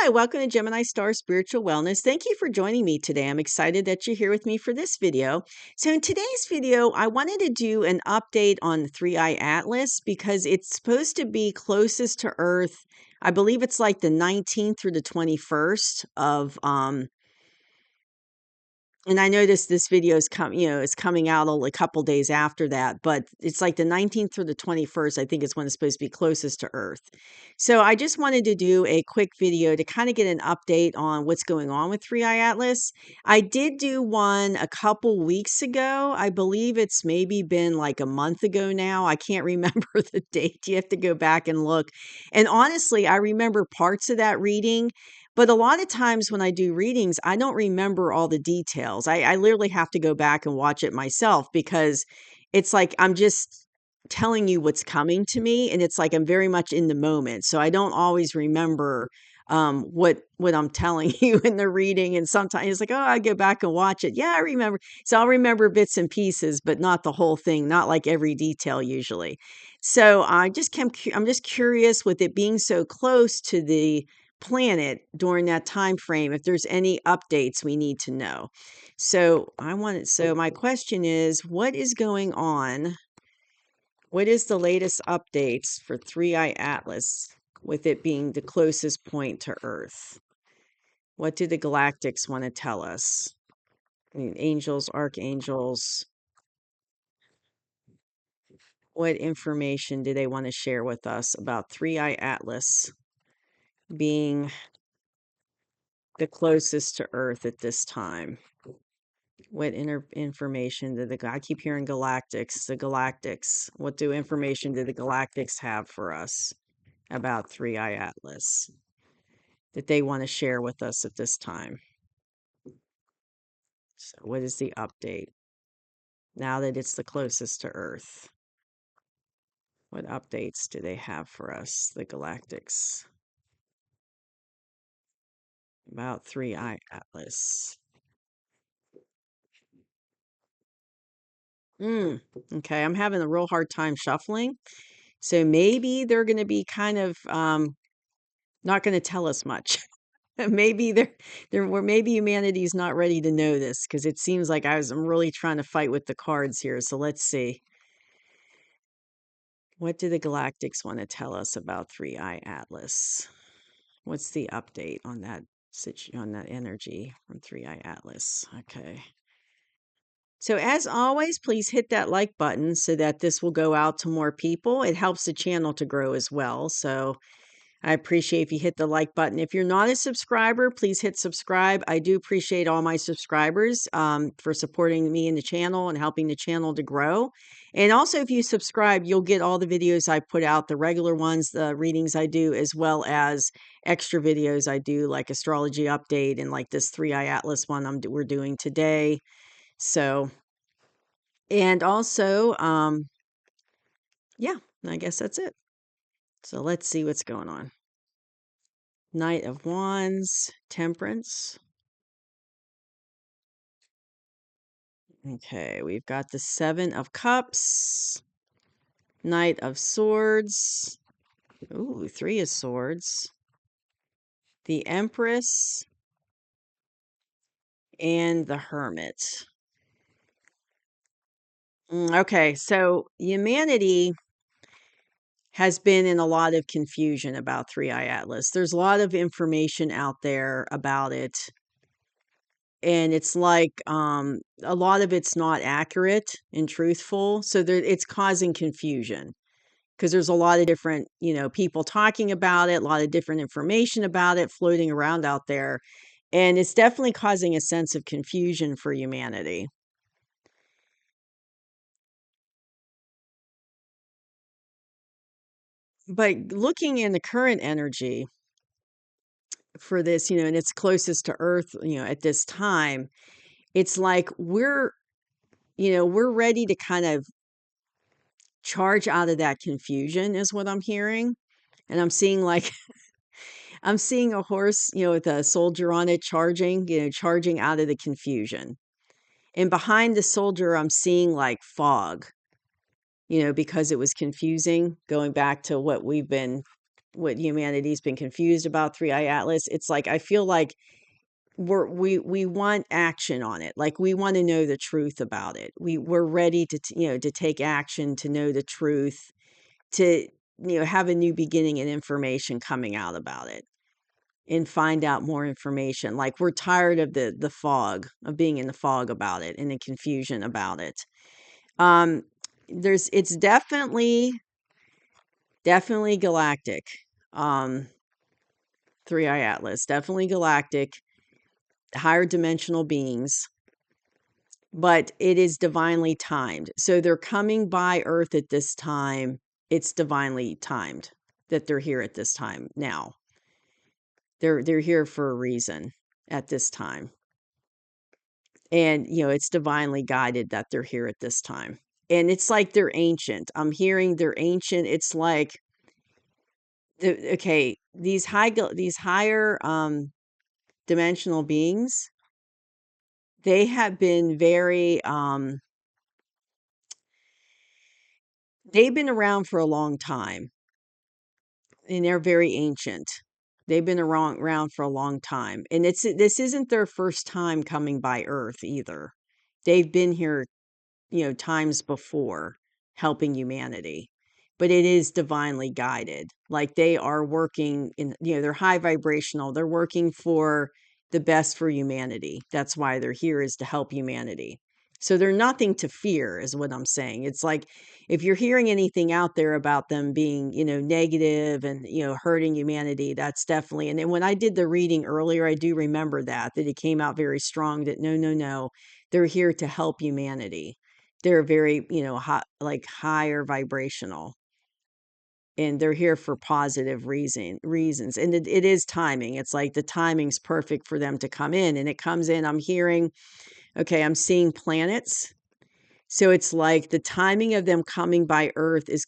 Hi, welcome to Gemini Star Spiritual Wellness. Thank you for joining me today. I'm excited that you're here with me for this video. So, in today's video, I wanted to do an update on the Three Eye Atlas because it's supposed to be closest to Earth. I believe it's like the 19th through the 21st of and I noticed this video is is coming out a couple days after that, but it's like the 19th through the 21st, I think is when it's supposed to be closest to Earth. So I just wanted to do a quick video to kind of get an update on what's going on with Three Eye Atlas. I did do one a couple weeks ago. I believe it's maybe been like a month ago now. I can't remember the date. You have to go back and look. And honestly, I remember parts of that reading, but a lot of times when I do readings, I don't remember all the details. I literally have to go back and watch it myself because it's like I'm just telling you what's coming to me, and it's like I'm very much in the moment. So I don't always remember what I'm telling you in the reading. And sometimes it's like, oh, I go back and watch it. Yeah, I remember. So I'll remember bits and pieces, but not the whole thing, not like every detail usually. So I'm just curious with it being so close to the planet during that time frame if there's any updates we need to know. So my question is, what is going on? What is the latest updates for Three Eye Atlas with it being the closest point to Earth? What do the galactics want to tell us? I mean, angels, archangels, what information do they want to share with us about Three Eye Atlas being the closest to Earth at this time? What information did I keep hearing galactics, the galactics. What do information do the galactics have for us about Three Eye Atlas that they want to share with us at this time? So what is the update now that it's the closest to Earth? What updates do they have for us, the galactics, about Three Eye Atlas? Okay, I'm having a real hard time shuffling. So maybe they're going to be kind of not going to tell us much. Maybe there were maybe humanity's not ready to know this because it seems like I'm really trying to fight with the cards here. So let's see. What do the galactics want to tell us about Three Eye Atlas? What's the update on that on that energy from Three Eye Atlas? Okay. So as always, please hit that like button so that this will go out to more people. It helps the channel to grow as well. So I appreciate if you hit the like button. If you're not a subscriber, please hit subscribe. I do appreciate all my subscribers for supporting me in the channel and helping the channel to grow. And also, if you subscribe, you'll get all the videos I put out, the regular ones, the readings I do, as well as extra videos I do, like astrology update and like this Three Eye Atlas one we're doing today. So, and also, yeah, I guess that's it. So let's see what's going on. Knight of Wands, Temperance. Okay, we've got the Seven of Cups, Knight of Swords. Ooh, Three of Swords. The Empress and the Hermit. Okay, so humanity has been in a lot of confusion about Three Eye Atlas. There's a lot of information out there about it. And it's like a lot of it's not accurate and truthful. So it's causing confusion because there's a lot of different, people talking about it, a lot of different information about it floating around out there. And it's definitely causing a sense of confusion for humanity. But looking in the current energy for this, and it's closest to Earth, at this time, it's like we're ready to kind of charge out of that confusion, is what I'm hearing. And I'm seeing like I'm seeing a horse, with a soldier on it charging, charging out of the confusion. And behind the soldier, I'm seeing like fog, because it was confusing, going back to what we've been what humanity's been confused about 3i Atlas. It's like I feel like we want action on it. Like we want to know the truth about it. We're ready to to take action, to know the truth, to have a new beginning and information coming out about it, and find out more information. Like we're tired of the fog, of being in the fog about it and the confusion about it. Um it's definitely galactic. Um 3i Atlas, definitely galactic, higher dimensional beings, but it is divinely timed. So they're coming by Earth at this time. It's divinely timed that they're here at this time now. They're here for a reason at this time. And it's divinely guided that they're here at this time. And it's like they're ancient. I'm hearing they're ancient. It's like okay, these higher dimensional beings, they have been very they've been around for a long time, and they're very ancient. They've been around for a long time, and this isn't their first time coming by Earth either. They've been here, times before, helping humanity, but it is divinely guided. Like they are working in, they're high vibrational. They're working for the best for humanity. That's why they're here, is to help humanity. So they're nothing to fear, is what I'm saying. It's like if you're hearing anything out there about them being, negative and, hurting humanity, that's definitely. And then when I did the reading earlier, I do remember that it came out very strong that no, no, no, they're here to help humanity. They're very, hot, like higher vibrational, and they're here for positive reasons. And it is timing. It's like the timing's perfect for them to come in, and it comes in. I'm hearing, okay, I'm seeing planets. So it's like the timing of them coming by Earth is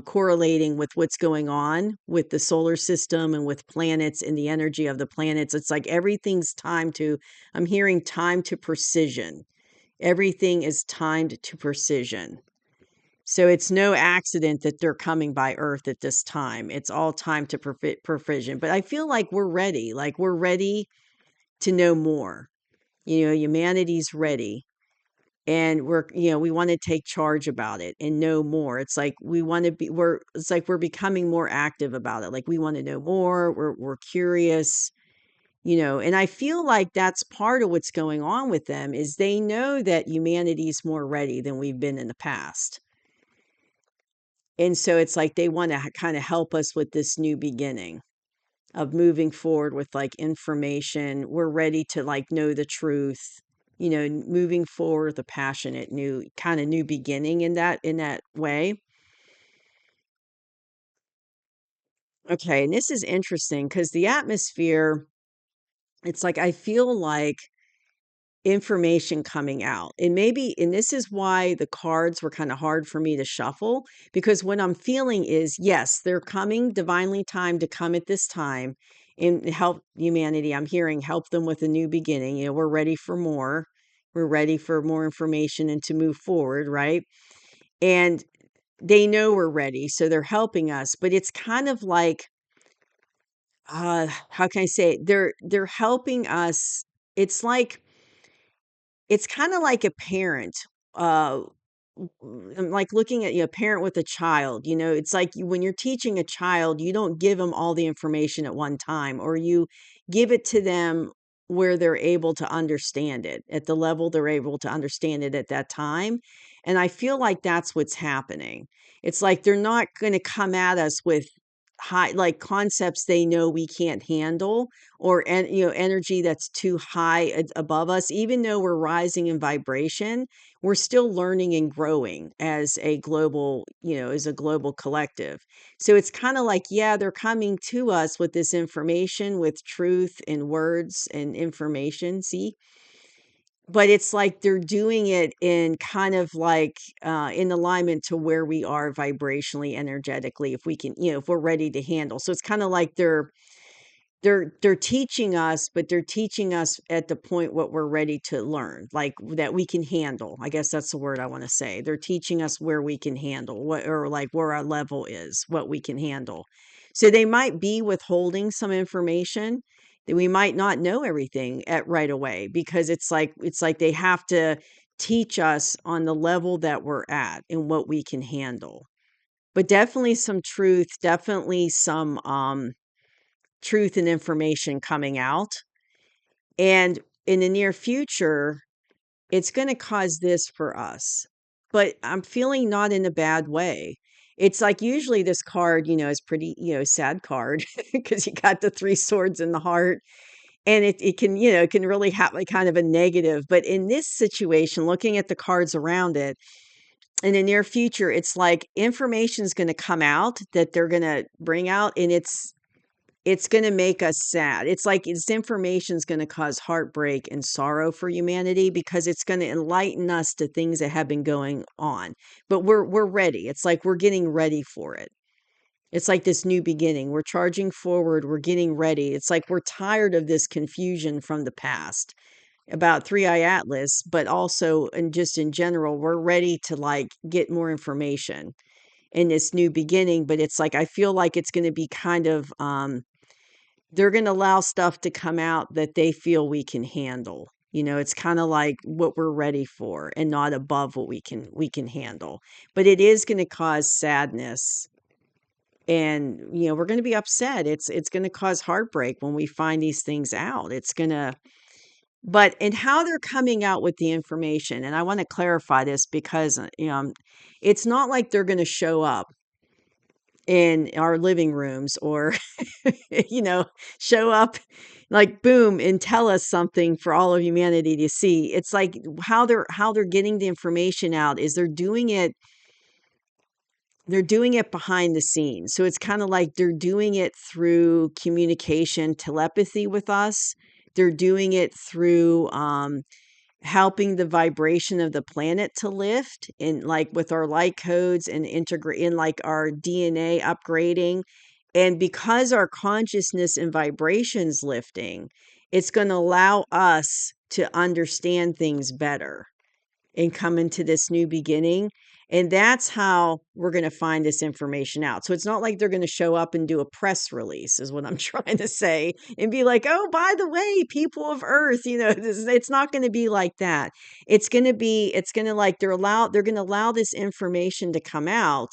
correlating with what's going on with the solar system and with planets and the energy of the planets. It's like everything's timed to. I'm hearing time to precision. Everything is timed to precision. So it's no accident that they're coming by Earth at this time. It's all timed to precision. But I feel like we're ready. Like we're ready to know more. Humanity's ready. And we want to take charge about it and know more. It's like it's like we're becoming more active about it. Like we want to know more. We're curious. And I feel like that's part of what's going on with them, is they know that humanity's more ready than we've been in the past. And so it's like they want to kind of help us with this new beginning of moving forward with like information. We're ready to like know the truth, moving forward with a passionate new beginning in that way. Okay, and this is interesting because the atmosphere, it's like I feel like information coming out. And this is why the cards were kind of hard for me to shuffle, because what I'm feeling is, yes, they're coming divinely timed to come at this time and help humanity. I'm hearing help them with a new beginning. We're ready for more. We're ready for more information and to move forward, right? And they know we're ready, so they're helping us, but it's kind of like how can I say it? They're helping us. It's like it's kinda like a parent, uh, like looking at, a parent with a child. It's like when you're teaching a child, you don't give them all the information at one time, or you give it to them where they're able to understand it, at the level they're able to understand it at that time, and I feel like that's what's happening. It's like they're not gonna come at us with high like, concepts they know we can't handle, or energy that's too high above us. Even though we're rising in vibration, we're still learning and growing as a global collective. So it's kind of like, yeah, they're coming to us with this information, with truth and words and information, see, but it's like they're doing it in kind of like in alignment to where we are vibrationally, energetically, if we can, if we're ready to handle. So it's kind of like they're teaching us, but they're teaching us at the point what we're ready to learn, like that we can handle. I guess that's the word I want to say. They're teaching us where we can handle what, or like where our level is, what we can handle. So they might be withholding some information that we might not know everything at right away, because it's like they have to teach us on the level that we're at and what we can handle. But definitely some truth, definitely some truth and information coming out. And in the near future, it's going to cause this for us. But I'm feeling not in a bad way. It's like usually this card, is pretty, sad card because you got the three swords in the heart, and it can, it can really have like kind of a negative. But in this situation, looking at the cards around it, in the near future, it's like information is going to come out that they're going to bring out, and it's gonna make us sad. It's like this information's gonna cause heartbreak and sorrow for humanity, because it's gonna enlighten us to things that have been going on. But we're ready. It's like we're getting ready for it. It's like this new beginning. We're charging forward. We're getting ready. It's like we're tired of this confusion from the past about Three Eye Atlas, but also, and just in general, we're ready to like get more information in this new beginning. But it's like I feel like it's going to be kind of they're going to allow stuff to come out that they feel we can handle. It's kind of like what we're ready for and not above what we can handle. But it is going to cause sadness, and we're going to be upset. It's going to cause heartbreak when we find these things out. It's going to but and how they're coming out with the information, and I want to clarify this, because it's not like they're going to show up in our living rooms, or you know, show up like boom and tell us something for all of humanity to see. It's like how they're getting the information out is they're doing it behind the scenes. So it's kind of like they're doing it through communication, telepathy with us. They're doing it through helping the vibration of the planet to lift, in like with our light codes, and integrate in like our DNA upgrading. And because our consciousness and vibrations lifting, it's going to allow us to understand things better and come into this new beginning. And that's how we're going to find this information out. So it's not like they're going to show up and do a press release, is what I'm trying to say, and be like, oh, by the way, people of Earth, it's not going to be like that. It's going to like they're going to allow this information to come out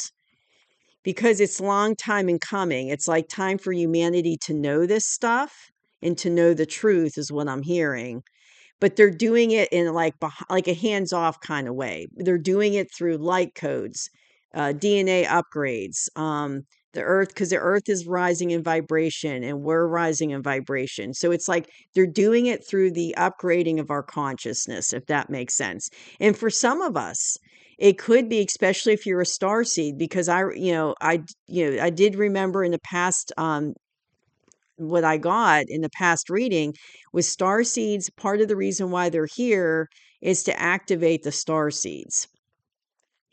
because it's long time in coming. It's like time for humanity to know this stuff and to know the truth, is what I'm hearing. But they're doing it in like a hands-off kind of way. They're doing it through light codes, DNA upgrades, the earth, because the earth is rising in vibration and we're rising in vibration. So it's like they're doing it through the upgrading of our consciousness, if that makes sense. And for some of us, it could be, especially if you're a star seed, because I did remember in the past, what I got in the past reading was star seeds. Part of the reason why they're here is to activate the star seeds,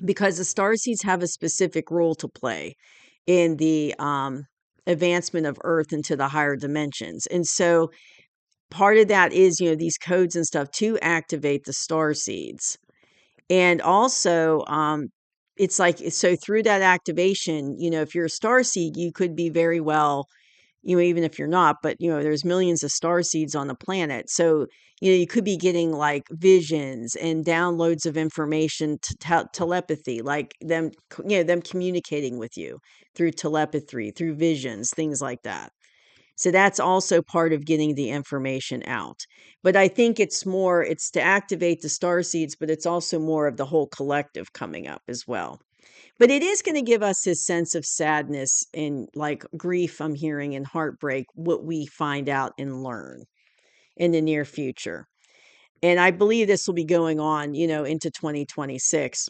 because the star seeds have a specific role to play in the advancement of Earth into the higher dimensions. And so part of that is, these codes and stuff to activate the star seeds. And also, it's like, so through that activation, if you're a star seed, you could be very well, even if you're not, but there's millions of star seeds on the planet. So, you could be getting like visions and downloads of information, telepathy, like them communicating with you through telepathy, through visions, things like that. So that's also part of getting the information out. But I think it's to activate the star seeds, but it's also more of the whole collective coming up as well. But it is going to give us this sense of sadness and like grief, I'm hearing, and heartbreak, what we find out and learn in the near future. And I believe this will be going on, into 2026.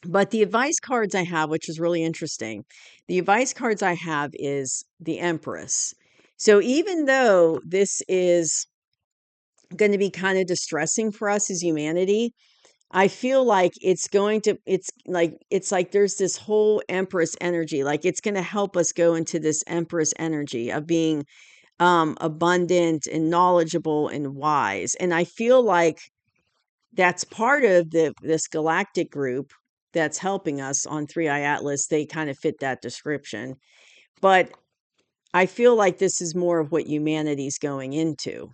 But the advice cards I have, which is really interesting, the advice cards I have is the Empress. So even though this is going to be kind of distressing for us as humanity, I feel like it's like there's this whole Empress energy. Like it's going to help us go into this Empress energy of being abundant and knowledgeable and wise. And I feel like that's part of this galactic group that's helping us on Three Eye Atlas. They kind of fit that description. But I feel like this is more of what humanity's going into.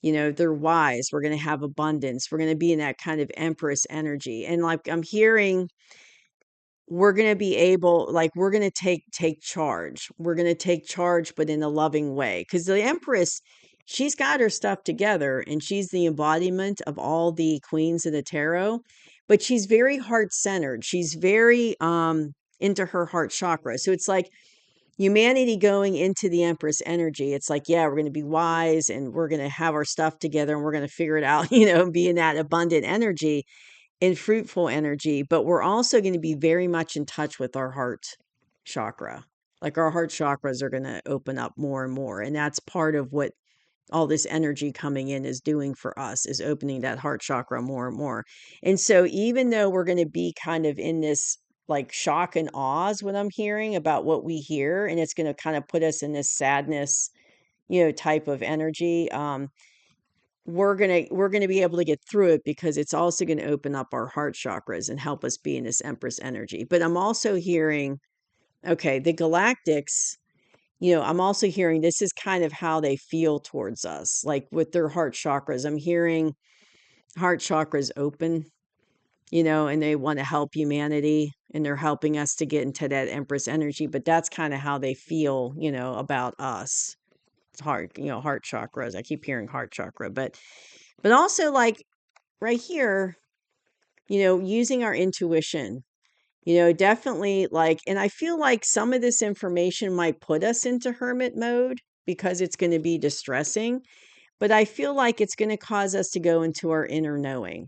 They're wise. We're going to have abundance. We're going to be in that kind of empress energy. And like I'm hearing, we're going to be able, like, we're going to take charge. We're going to take charge, but in a loving way. Because the empress, she's got her stuff together and she's the embodiment of all the queens of the tarot, but she's very heart centered. She's very into her heart chakra. So it's like humanity going into the empress energy. It's like, yeah, we're going to be wise and we're going to have our stuff together and we're going to figure it out, be in that abundant energy and fruitful energy. But we're also going to be very much in touch with our heart chakra. Like our heart chakras are going to open up more and more. And that's part of what all this energy coming in is doing for us, is opening that heart chakra more and more. And so even though we're going to be kind of in this like shock and awe is what I'm hearing about what we hear, and it's going to kind of put us in this sadness, type of energy. We're gonna be able to get through it because it's also going to open up our heart chakras and help us be in this empress energy. But I'm also hearing, okay, the galactics, I'm also hearing this is kind of how they feel towards us, like with their heart chakras. I'm hearing heart chakras open, and they want to help humanity and they're helping us to get into that empress energy. But that's kind of how they feel, about us. It's heart, heart chakras. I keep hearing heart chakra, but also like right here, using our intuition, definitely like, and I feel like some of this information might put us into hermit mode because it's going to be distressing, but I feel like it's going to cause us to go into our inner knowing.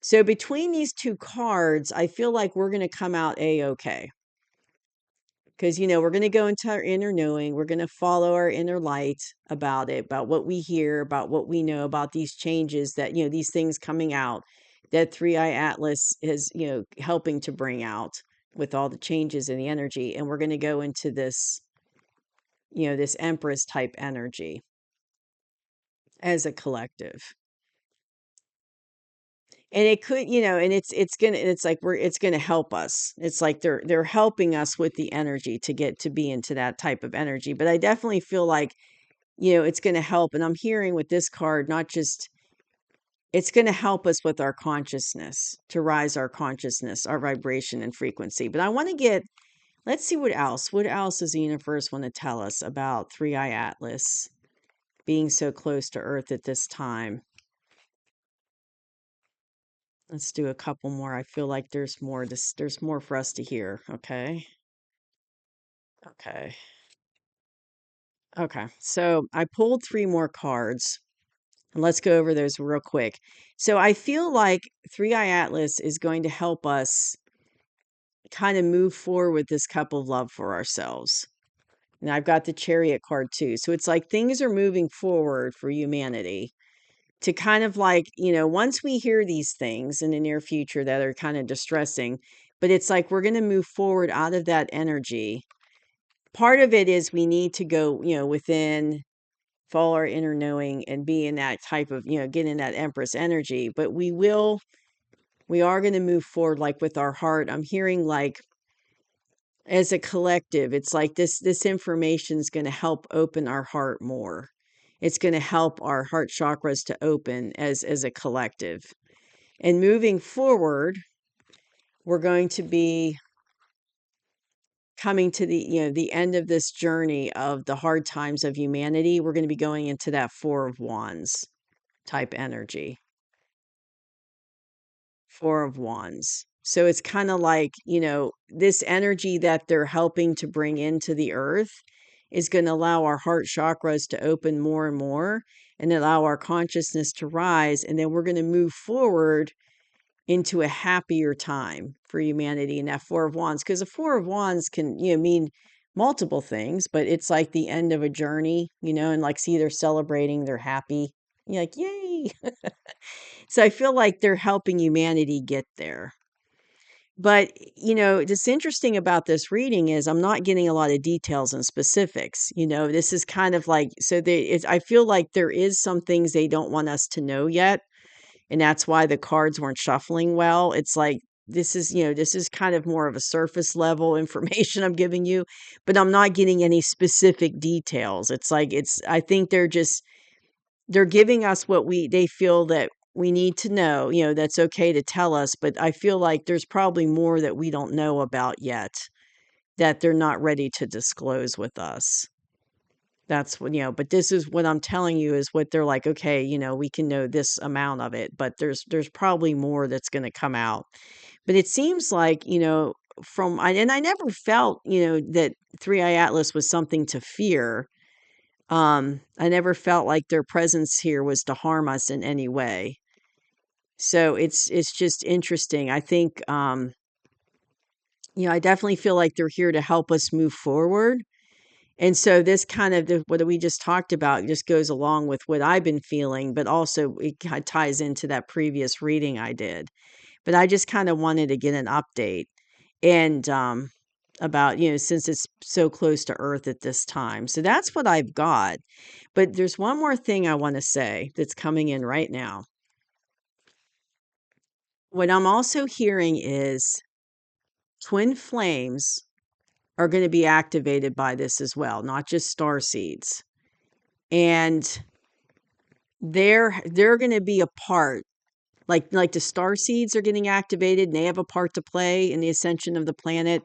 So between these two cards, I feel like we're going to come out A-okay. Because, we're going to go into our inner knowing. We're going to follow our inner light about it, about what we hear, about what we know about these changes that, these things coming out that Three Eye Atlas is, helping to bring out with all the changes in the energy. And we're going to go into this, this Empress type energy as a collective. And it could, and it's like it's gonna help us. It's like they're helping us with the energy to get to be into that type of energy. But I definitely feel like, it's gonna help. And I'm hearing with this card, not just it's gonna help us with our consciousness, to rise our consciousness, our vibration and frequency. But I want to let's see what else. What else does the universe want to tell us about Three Eye Atlas being so close to Earth at this time? Let's do a couple more. I feel like there's more for us to hear. Okay. Okay. Okay. So I pulled three more cards. And let's go over those real quick. So I feel like Three Eye Atlas is going to help us kind of move forward with this cup of love for ourselves. And I've got the Chariot card too. So it's like things are moving forward for humanity to kind of like, once we hear these things in the near future that are kind of distressing, but it's like we're going to move forward out of that energy. Part of it is we need to go, within, follow our inner knowing and be in that type of, get in that Empress energy. But we are going to move forward like with our heart. I'm hearing like as a collective, it's like this information is going to help open our heart more. It's going to help our heart chakras to open as a collective. And moving forward, we're going to be coming to the end of this journey of the hard times of humanity. We're going to be going into that Four of Wands type energy. Four of Wands. So it's kind of like, this energy that they're helping to bring into the earth is going to allow our heart chakras to open more and more and allow our consciousness to rise. And then we're going to move forward into a happier time for humanity in that Four of Wands. Because the Four of Wands can, mean multiple things, but it's like the end of a journey, and like see they're celebrating, they're happy. You're like, yay. So I feel like they're helping humanity get there. But, what's interesting about this reading is I'm not getting a lot of details and specifics. This is kind of like, so I feel like there is some things they don't want us to know yet. And that's why the cards weren't shuffling well. It's like this is, this is kind of more of a surface level information I'm giving you, but I'm not getting any specific details. It's like I think they're giving us what they feel that we need to know, that's okay to tell us, but I feel like there's probably more that we don't know about yet that they're not ready to disclose with us. That's what, but this is what I'm telling you is what they're like, okay, we can know this amount of it, but there's probably more that's going to come out. But it seems like, and I never felt, that Three Eye Atlas was something to fear. I never felt like their presence here was to harm us in any way. So it's just interesting. I think, I definitely feel like they're here to help us move forward. And so this kind of what we just talked about just goes along with what I've been feeling, but also it ties into that previous reading I did. But I just kind of wanted to get an update and about, since it's so close to Earth at this time. So that's what I've got. But there's one more thing I want to say that's coming in right now. What I'm also hearing is twin flames are going to be activated by this as well, not just star seeds. And they're going to be a part, like the star seeds are getting activated and they have a part to play in the ascension of the planet.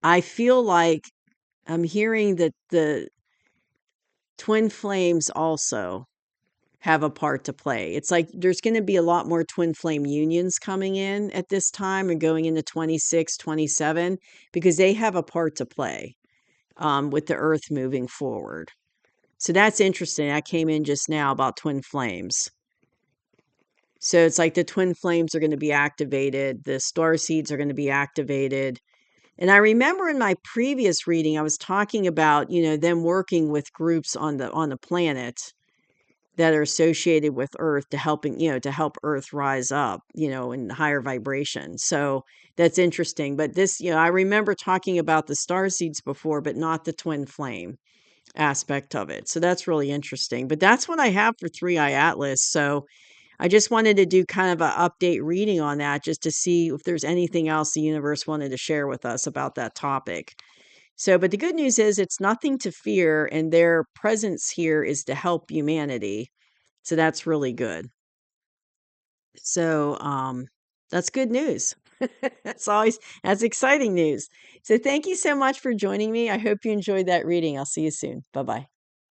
I feel like I'm hearing that the twin flames also have a part to play. It's like there's going to be a lot more twin flame unions coming in at this time and going into 26, 27, because they have a part to play with the Earth moving forward. So that's interesting. I came in just now about twin flames. So it's like the twin flames are going to be activated. The star seeds are going to be activated. And I remember in my previous reading, I was talking about, them working with groups on the planet that are associated with Earth to help Earth rise up, in higher vibration. So that's interesting. But this, I remember talking about the star seeds before, but not the twin flame aspect of it. So that's really interesting. But that's what I have for Three Eye Atlas. So I just wanted to do kind of an update reading on that just to see if there's anything else the universe wanted to share with us about that topic. So, but the good news is it's nothing to fear, and their presence here is to help humanity. So that's really good. So, that's good news. That's exciting news. So thank you so much for joining me. I hope you enjoyed that reading. I'll see you soon. Bye bye.